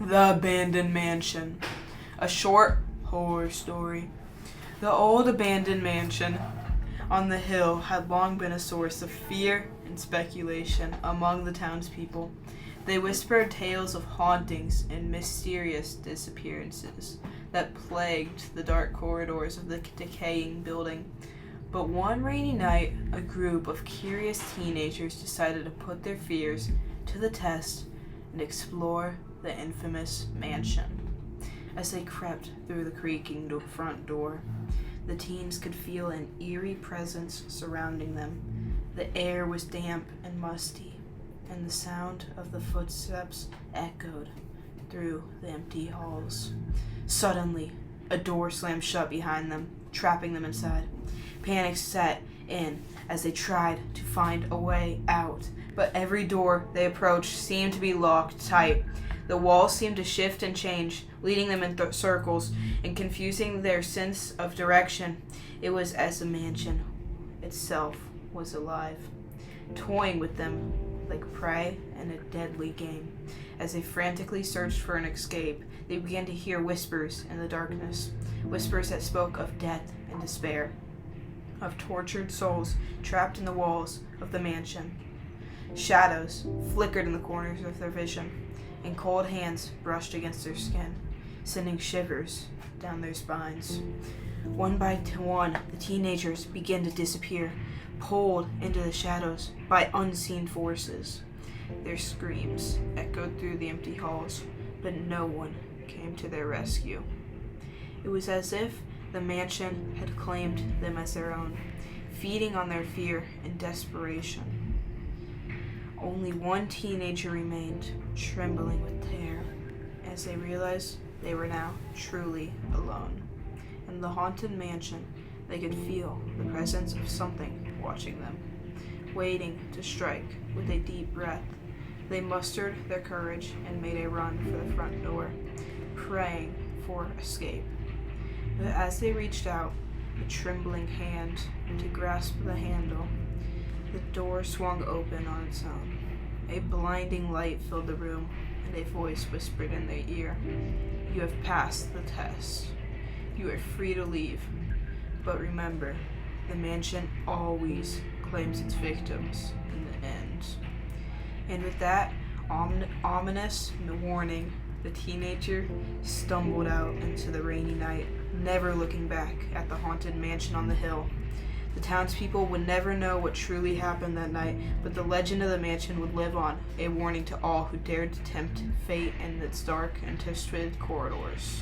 The Abandoned Mansion. A short horror story. The old abandoned mansion on the hill had long been a source of fear and speculation among the townspeople. They whispered tales of hauntings and mysterious disappearances that plagued the dark corridors of the decaying building. But one rainy night, a group of curious teenagers decided to put their fears to the test and explore the infamous mansion. As they crept through the creaking front door, the teens could feel an eerie presence surrounding them. The air was damp and musty, and the sound of the footsteps echoed through the empty halls. Suddenly, a door slammed shut behind them, trapping them inside. Panic set in as they tried to find a way out, but every door they approached seemed to be locked tight. The walls seemed to shift and change, leading them in circles and confusing their sense of direction. It was as the mansion itself was alive, toying with them like prey in a deadly game. As they frantically searched for an escape, they began to hear whispers in the darkness, whispers that spoke of death and despair, of tortured souls trapped in the walls of the mansion. Shadows flickered in the corners of their vision, and cold hands brushed against their skin, sending shivers down their spines. One by one, the teenagers began to disappear, pulled into the shadows by unseen forces. Their screams echoed through the empty halls, but no one came to their rescue. It was as if the mansion had claimed them as their own, feeding on their fear and desperation. Only one teenager remained, trembling with terror, as they realized they were now truly alone. In the haunted mansion, they could feel the presence of something watching them, waiting to strike. With a deep breath, they mustered their courage and made a run for the front door, praying for escape. But as they reached out a trembling hand to grasp the handle, the door swung open on its own. A blinding light filled the room, and a voice whispered in their ear, "You have passed the test. You are free to leave. But remember, the mansion always claims its victims in the end." And with that ominous warning, the teenager stumbled out into the rainy night, never looking back at the haunted mansion on the hill. The townspeople would never know what truly happened that night, but the legend of the mansion would live on, a warning to all who dared to tempt fate in its dark and twisted corridors.